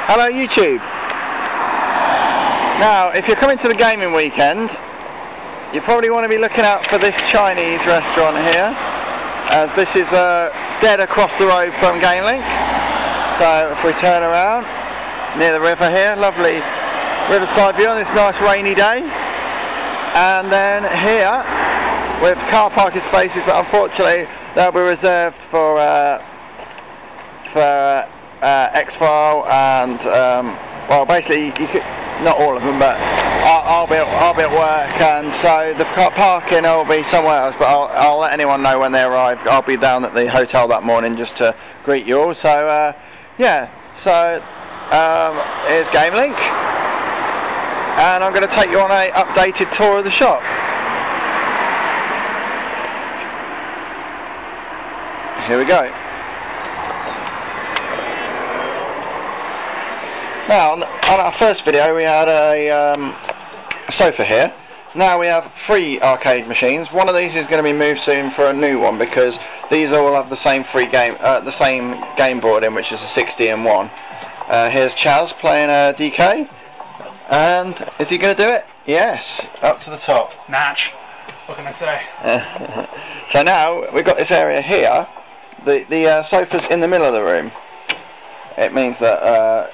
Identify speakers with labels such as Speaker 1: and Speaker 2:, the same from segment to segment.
Speaker 1: Hello YouTube. Now, if you're coming to the gaming weekend, you probably want to be looking out for this Chinese restaurant here, as this is dead across the road from GameLink. So if we turn around, near the river here, lovely riverside view on this nice rainy day. And then here, with car parking spaces, but unfortunately they'll be reserved for X-File and well, basically you could, not all of them, but I'll be at work, and so the parking will be somewhere else. But I'll let anyone know when they arrive. I'll be down at the hotel that morning just to greet you all. So yeah, so here's GameLink, and I'm going to take you on a updated tour of the shop. Here we go. Now, on our first video we had a sofa here. Now we have 3 arcade machines. One of these is going to be moved soon for a new one, because these all have the same the same game board in, which is a 60-in-1. Here's Chaz playing DK, and is he going to do it? Yes, up to the top.
Speaker 2: Natch. What can I say?
Speaker 1: So now we've got this area here. The sofa's in the middle of the room. It means that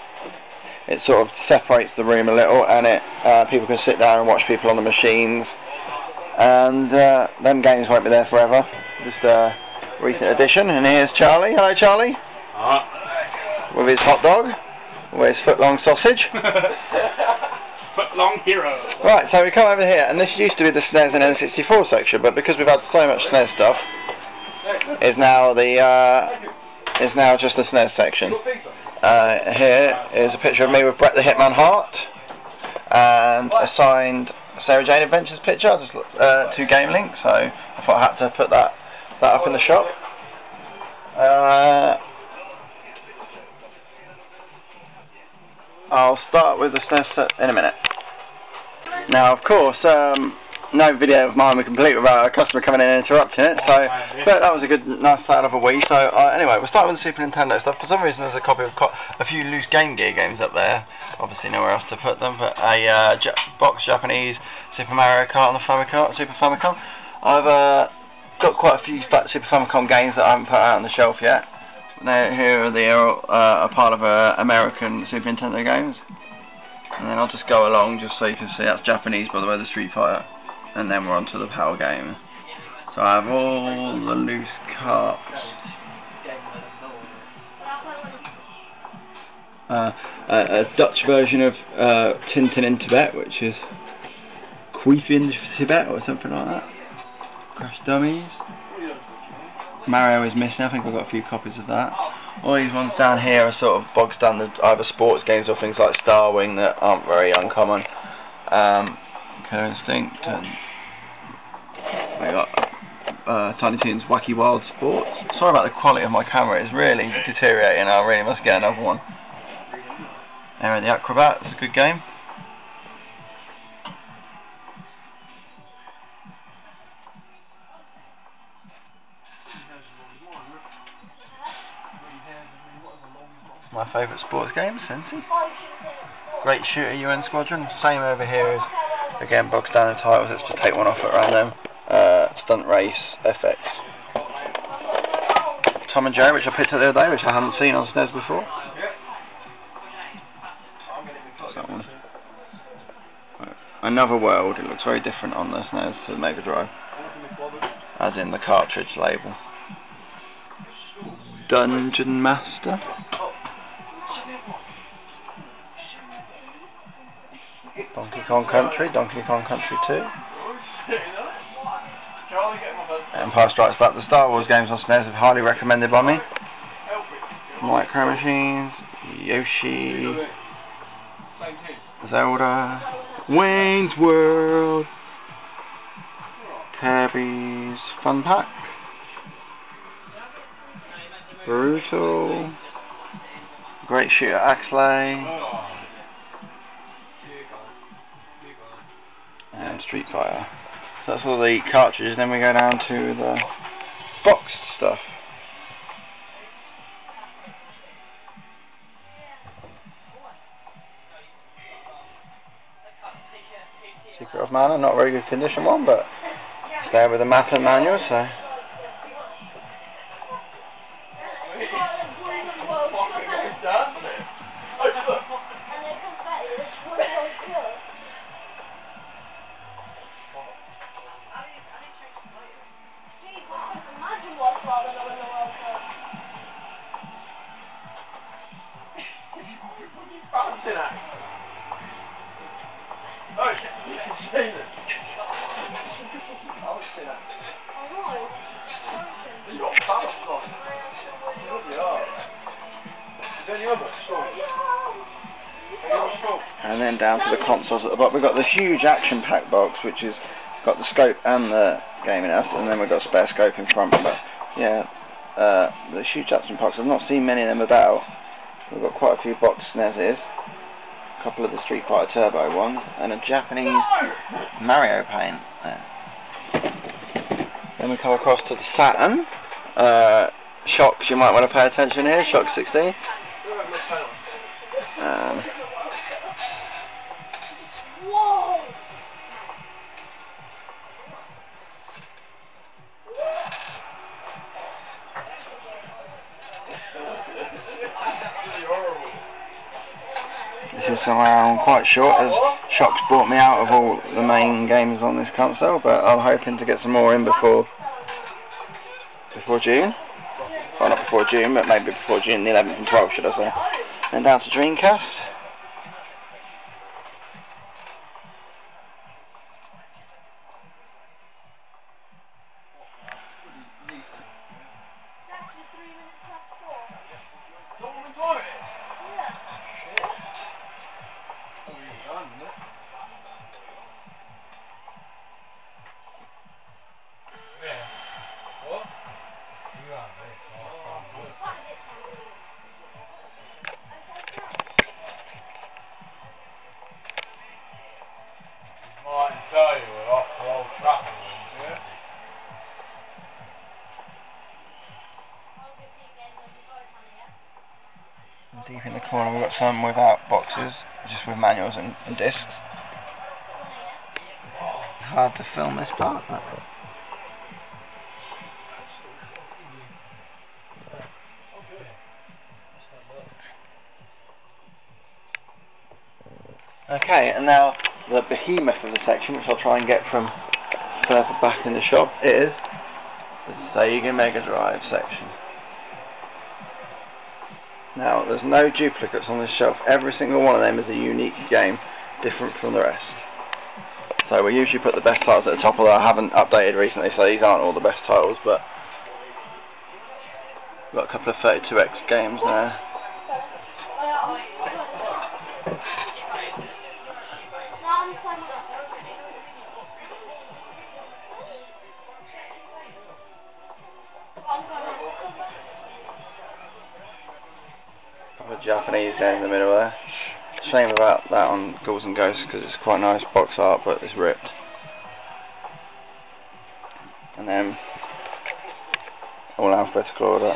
Speaker 1: it sort of separates the room a little, and people can sit down and watch people on the machines, and them games won't be there forever. Just a recent addition. And here's Charlie. Hello, Charlie. With his hot dog, with his foot-long sausage.
Speaker 2: Foot-long hero.
Speaker 1: Right, so we come over here, and this used to be the SNES and N64 section, but because we've had so much SNES stuff, is now just the SNES section. Here is a picture of me with Bret the Hitman Hart, and a signed Sarah Jane Adventures picture to GameLink, so I thought I had to put that up in the shop. I'll start with the SNES in a minute. Now, of course, no video of mine would complete without a customer coming in and interrupting it, so but that was a good, nice sale of a Wii. So anyway, we'll start with the Super Nintendo stuff. For some reason there's a copy of a few loose Game Gear games up there, obviously nowhere else to put them, but a box Japanese Super Mario Kart on the Super Famicom. I've got quite a few Super Famicom games that I haven't put out on the shelf yet. Here they are a part of American Super Nintendo games. And then I'll just go along just so you can see, that's Japanese by the way, the Street Fighter. And then we're on to the Power game. So I have all the loose carts. A Dutch version of Tintin in Tibet, which is Queef in Tibet or something like that. Crash Dummies. Mario is missing, I think I've got a few copies of that. All these ones down here are sort of bog standard, either sports games or things like Star Wing that aren't very uncommon. Killer Instinct, and we got Tiny Toons Wacky Wild Sports. Sorry about the quality of my camera, it's really deteriorating. I really must get another one. Area the Acrobat, it's a good game. My favourite sports game, Sensi. Great Shooter UN Squadron. Same over here as, again, bog standard titles. Let's just take one off at random. Stunt Race FX. Tom and Jerry, which I picked up the other day, which I hadn't seen on SNES before. That one. Another World. It looks very different on the SNES to the Mega Drive, as in the cartridge label. Dungeon Master. Donkey Kong Country, Donkey Kong Country 2. Empire Strikes Back. The Star Wars games on SNES are highly recommended by me. Micro Machines, Yoshi, Zelda, Wayne's World, Kirby's Fun Pack, Brutal, Great Shooter Axlay, and Street Fighter. So that's all the cartridges. Then we go down to the boxed stuff. manner, not a very good condition one, but it's there with the map and manual, so. And then down to the consoles at the bottom. We've got the huge action pack box, which has got the scope and the gaming house, and then we've got spare scope in front. But yeah, the huge action packs. I've not seen many of them about. We've got quite a few box SNESes, a couple of the Street Fighter Turbo ones, and a Japanese Mario paint there. Then we come across to the Saturn. Shocks, you might want to pay attention here. Shock 16. This is somehow I'm quite short, as Shock's brought me out of all the main games on this console, but I'm hoping to get some more in before June. Well, not before June, but maybe before June the 11th and 12th, should I say. Then down to Dreamcast. Deep in the corner we've got some without boxes, just with manuals and discs. Hard to film this part. Okay, and now the behemoth of the section, which I'll try and get from further back in the shop, is the Sega Mega Drive section. Now, there's no duplicates on this shelf. Every single one of them is a unique game, different from the rest. So we usually put the best titles at the top, although I haven't updated recently, so these aren't all the best titles, but we've got a couple of 32X games there. Japanese there in the middle there. Shame about that on Ghouls and Ghosts, because it's quite nice box art, but it's ripped. And then all alphabetical order.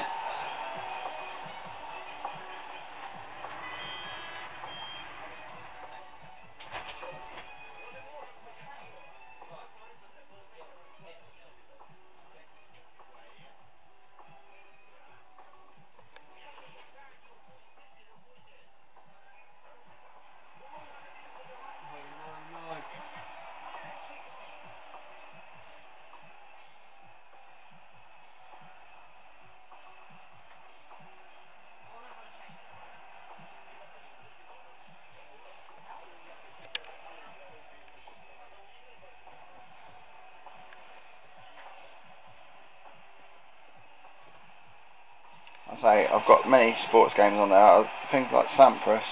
Speaker 1: I've got many sports games on there, things like Sampras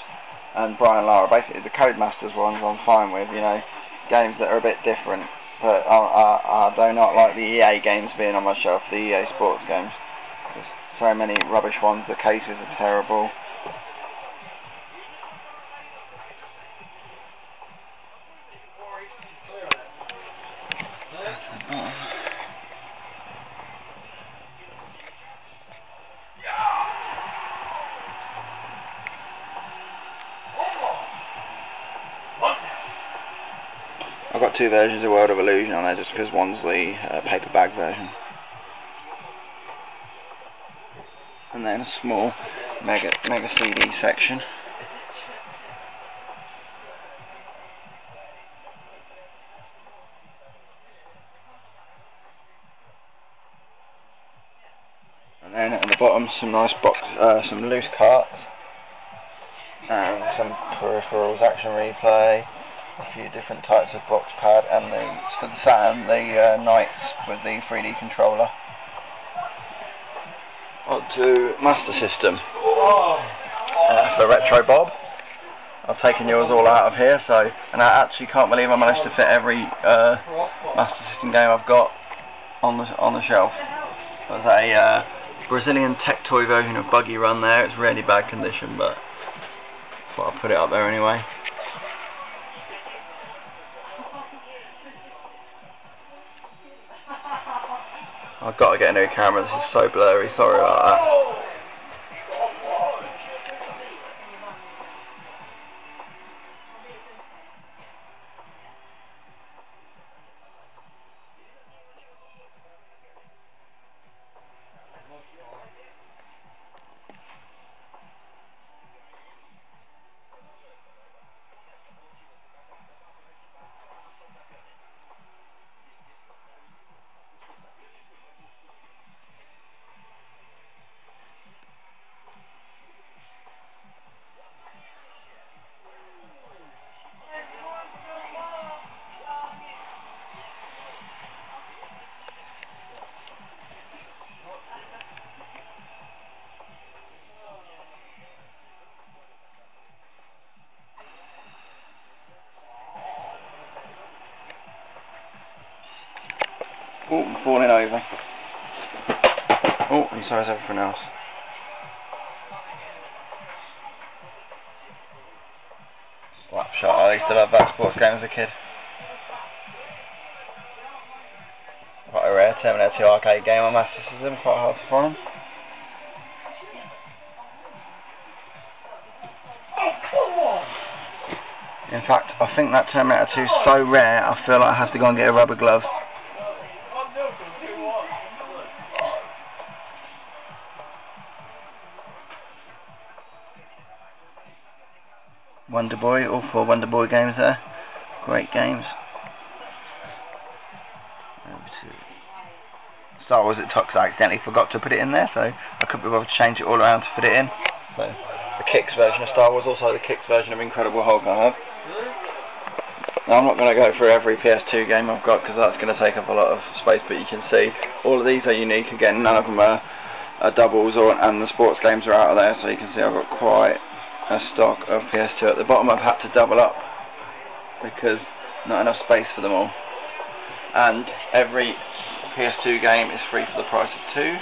Speaker 1: and Brian Lara. Basically the Codemasters ones I'm fine with, you know, games that are a bit different, but I do not like the EA games being on my shelf, the EA sports games. There's so many rubbish ones, the cases are terrible. I've got got two versions of World of Illusion on there just because one's the paper bag version. And then a small Mega CD section. And then at the bottom some nice some loose carts and some peripherals, Action Replay, a few different types of box pad, and for the Saturn, the Knights with the 3D controller. On to Master System for Retro Bob. I've taken yours all out of here, and I actually can't believe I managed to fit every Master System game I've got on the shelf. There's a Brazilian Tech Toy version of Buggy Run there. It's really bad condition, but I thought I'd put it up there anyway. I've got to get a new camera, this is so blurry, sorry about that. Oh, I'm falling over. Oh, and so is everything else. Slapshot. I used to love that sports game as a kid. Quite a rare Terminator 2 arcade game on Master System, quite hard to find. In fact, I think that Terminator 2 is so rare, I feel like I have to go and get a rubber glove. Wonder Boy, all 4 Wonder Boy games there. Great games. Star Wars at Tux, I accidentally forgot to put it in there, so I couldn't be bothered to change it all around to fit it in. So the Kicks version of Star Wars, also the Kicks version of Incredible Hulk I have. Now I'm not going to go through every PS2 game I've got because that's going to take up a lot of space, but you can see all of these are unique. Again, none of them are doubles, and the sports games are out of there, so you can see I've got quite a stock of PS2. At the bottom I've had to double up because not enough space for them all. And every PS2 game is free for the price of 2.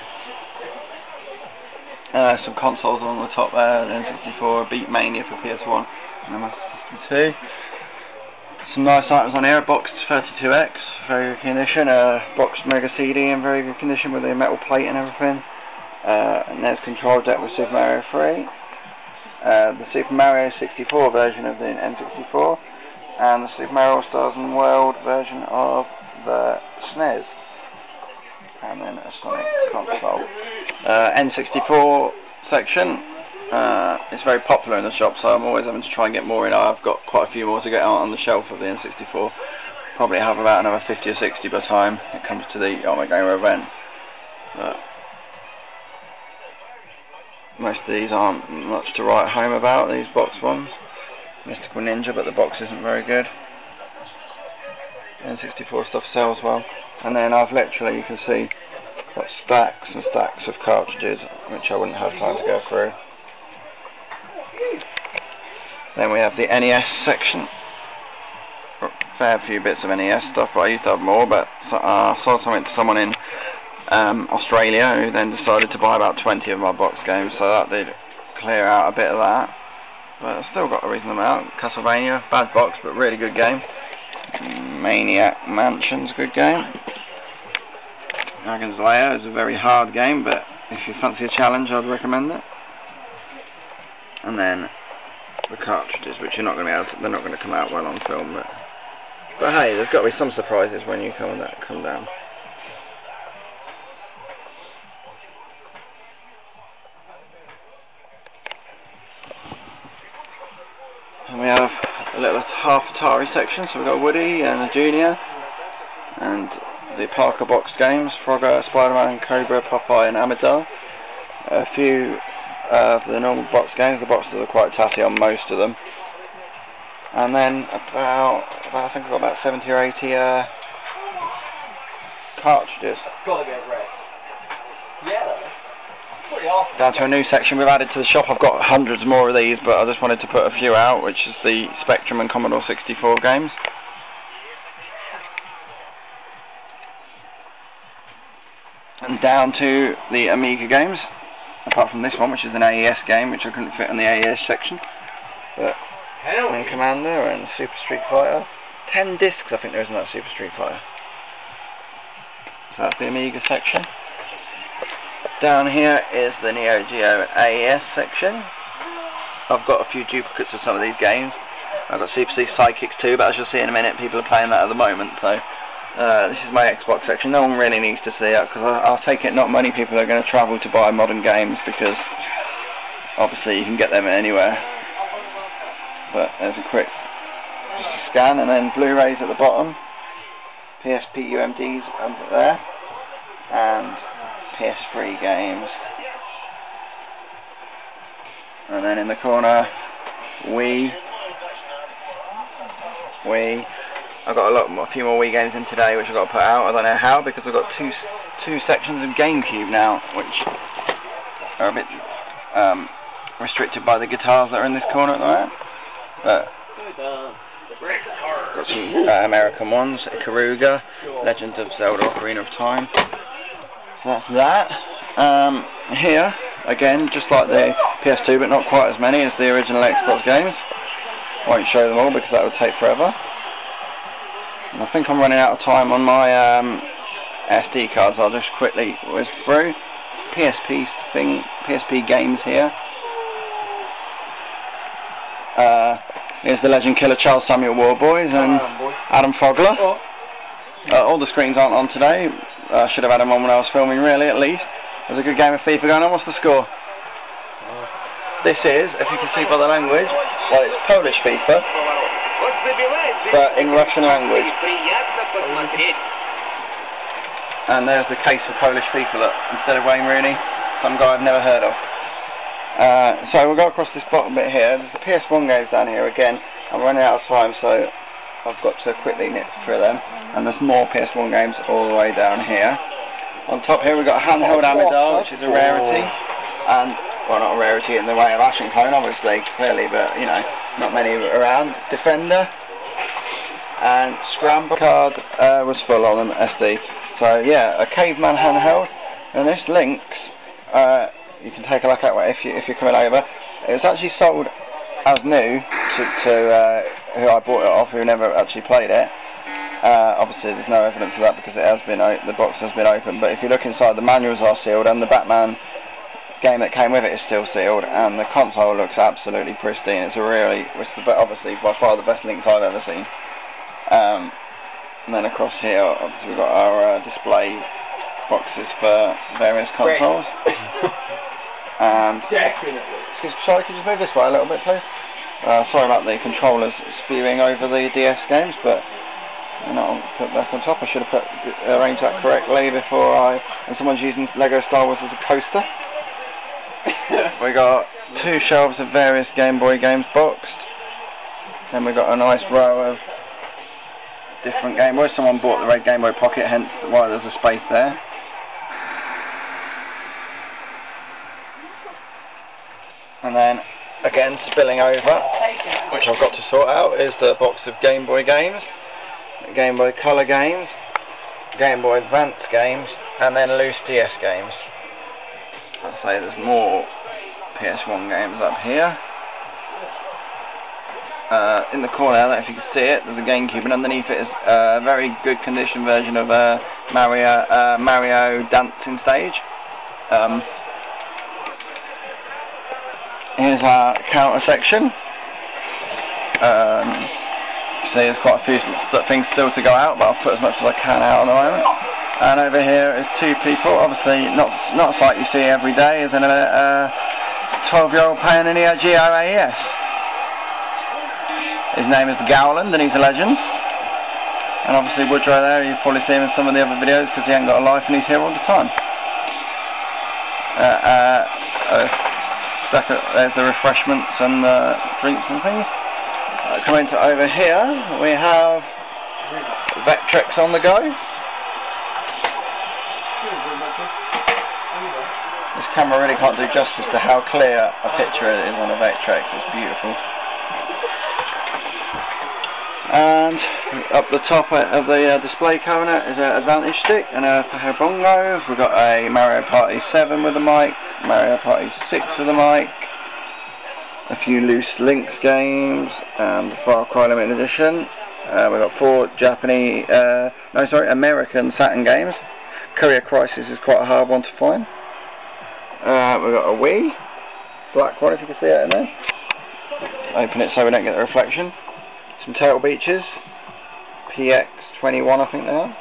Speaker 1: Some consoles on the top there, N64, Beatmania for PS1, and Master System 2. Some nice items on here, a boxed 32X, very good condition, a boxed Mega CD in very good condition with a metal plate and everything. A NES control deck with Super Mario 3. The Super Mario 64 version of the N64, and the Super Mario All-Stars and World version of the SNES. And then a Sonic console. N64 section. It's very popular in the shop, so I'm always having to try and get more in. I've got quite a few more to get out on the shelf of the N64. Probably have about another 50 or 60 by the time it comes to the Armageddon event. But most of these aren't much to write home about, these box ones. Mystical Ninja, but the box isn't very good. N64 stuff sells well. And then I've literally, you can see, got stacks and stacks of cartridges, which I wouldn't have time to go through. Then we have the NES section. A fair few bits of NES stuff, but I used to have more, but I sold something to someone in Australia who then decided to buy about 20 of my box games, so that did clear out a bit of that. But I've still got a reasonable amount. Castlevania, bad box, but really good game. Maniac Mansion's a good game. Dragon's Lair is a very hard game, but if you fancy a challenge, I'd recommend it. And then the cartridges, which you're not going to be able to, they're not going to come out well on film, but But hey, there's got to be some surprises when you come down. And we have a little half Atari section, so we've got Woody and a Junior, and the Parker box games, Frogger, Spider-Man, Cobra, Popeye and Amidar. A few of the normal box games. The boxes are quite tatty on most of them. And then I think I've got about 70 or 80 cartridges.
Speaker 2: Gotta get red. Yeah. Pretty awesome.
Speaker 1: Down to a new section we've added to the shop. I've got hundreds more of these, but I just wanted to put a few out, which is the Spectrum and Commodore 64 games. And down to the Amiga games, apart from this one, which is an AES game, which I couldn't fit in the AES section. But Wing Commander and Super Street Fighter. 10 discs I think there is in that Super Street Fighter. So that's the Amiga section. Down here is the Neo Geo AES section. I've got a few duplicates of some of these games. I've got Super C Sidekicks 2, but as you'll see in a minute, people are playing that at the moment. So this is my Xbox section. No one really needs to see it, because I'll take it not many people are going to travel to buy modern games, because obviously you can get them anywhere. But there's a quick scan, and then Blu-rays at the bottom, PSP UMDs under there, and PS3 games. And then in the corner, Wii. I've got a few more Wii games in today, which I've got to put out. I don't know how, because I've got two sections of GameCube now, which are a bit restricted by the guitars that are in this corner at the moment. But got some American ones, Ikaruga, Legend of Zelda: Ocarina of Time. So that's that. Here, again, just like the PS2, but not quite as many as the original Xbox games. Won't show them all because that would take forever. And I think I'm running out of time on my SD cards. I'll just quickly whiz through. PSP games here. Here's the Legend Killer, Charles Samuel Warboys and Adam Fogler. All the screens aren't on today. I should have had them on when I was filming, really, at least. There's a good game of FIFA going on. What's the score? This is, if you can see by the language, well, it's Polish FIFA, but in Russian language. And there's the case for Polish FIFA, look, instead of Wayne Rooney, some guy I've never heard of. So we'll go across this bottom bit here. There's the PS1 games down here again. I'm running out of time, so I've got to quickly nip through them. And there's more PS1 games all the way down here. On top here we've got a handheld Amidar, which is a rarity. And, well, not a rarity in the way of Ash and Clone, obviously, clearly, but, you know, not many around. Defender. And Scramble card was full on them, SD. So, yeah, a Caveman handheld. And this links, you can take a look at it if you're coming over. It was actually sold as new to who I bought it off, who never actually played it. Obviously there's no evidence of that because it has been the box has been opened, but if you look inside, the manuals are sealed and the Batman game that came with it is still sealed, and the console looks absolutely pristine. It's obviously by far the best links I've ever seen. And then across here obviously we've got our display boxes for various consoles. And sorry, could you move this way a little bit, please? Sorry about the controllers spewing over the DS games, but I'll put that on top. I should have arranged that correctly before and someone's using Lego Star Wars as a coaster. We got 2 shelves of various Game Boy games boxed. Then we got a nice row of different Game Boys. Someone bought the red Game Boy Pocket, hence why there's a space there. And then, again, spilling over, which I've got to sort out, is the box of Game Boy games, Game Boy Color games, Game Boy Advance games, and then loose DS games. I'd say there's more PS1 games up here. In the corner, I don't know if you can see it, there's a GameCube, and underneath it is a very good condition version of Mario Dancing Stage. Here's our counter section. obviously there's quite a few things still to go out, but I'll put as much as I can out at the moment. And over here is two people, obviously not a sight you see every day, is a 12-year-old playing an Neo Geo AES. His name is Gowland and he's a legend. And obviously Woodrow there, you've probably seen him in some of the other videos because he ain't got a life and he's here all the time. There's the refreshments and drinks and things. Coming to over here, we have Vectrex on the go. This camera really can't do justice to how clear a picture it is on a Vectrex. It's beautiful. And up the top of the display cabinet is an Advantage stick and a bongo. We've got a Mario Party 7 with a mic, Mario Party 6 with a mic, a few Loose Links games, and Far Cry Limited Edition. We've got 4 American Saturn games. Courier Crisis is quite a hard one to find. We've got a Wii, black one if you can see that in there. Open it so we don't get the reflection. Some Turtle Beaches, PX21 I think they are.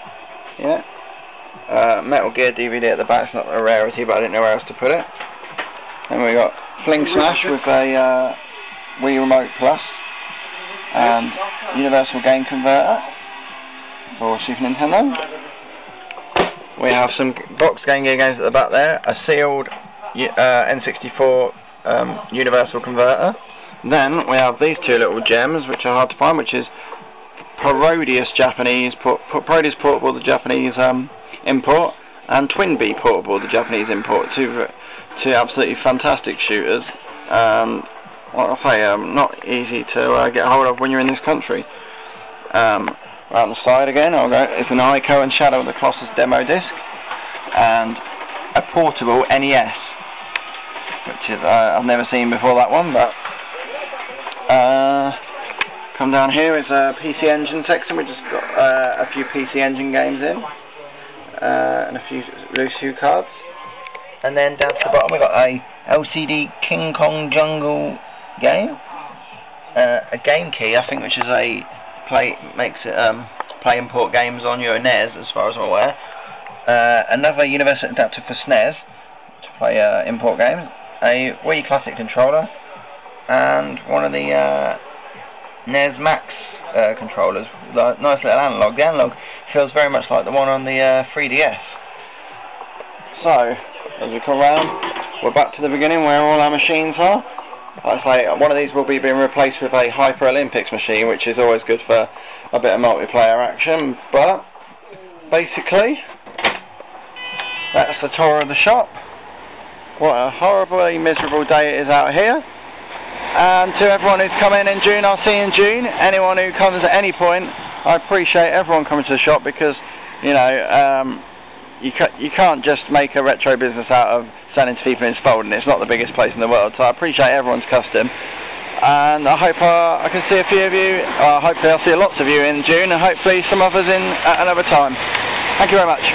Speaker 1: Yeah. Metal Gear DVD at the back. It's not a rarity, but I didn't know where else to put it. Then we got Fling Smash with a Wii Remote Plus and Universal Game Converter for Super Nintendo. We have some box Game Gear games at the back there, a sealed N64 Universal Converter. Then we have these two little gems which are hard to find, which is Parodius Portable, the Japanese import, and Twin Bee Portable, the Japanese import. Two absolutely fantastic shooters. Like I say, not easy to get hold of when you're in this country. Right on the side again, it's an Ico and Shadow of the Colossus demo disc, and a portable NES, which is I've never seen before that one, but. Come down here is a PC Engine section. We just got a few PC Engine games in, and a few loose Hue cards. And then down to the bottom we got a LCD King Kong Jungle game, a Game Key I think, which is makes it play import games on your NES as far as I'm aware. Another universal adapter for SNES to play import games, a Wii Classic controller, and one of the NES Max controllers, the nice little analog. The analog feels very much like the one on the 3DS. So, as we come round, we're back to the beginning where all our machines are. Like I say, one of these will be being replaced with a Hyper Olympics machine, which is always good for a bit of multiplayer action, but basically, that's the tour of the shop. What a horribly miserable day it is out here. And to everyone who's come in June, I'll see you in June. Anyone who comes at any point, I appreciate everyone coming to the shop because, you know, you can't just make a retro business out of selling to people in Spalding. It's not the biggest place in the world, so I appreciate everyone's custom. And I hope I can see a few of you. Hopefully I'll see lots of you in June, and hopefully some others in at another time. Thank you very much.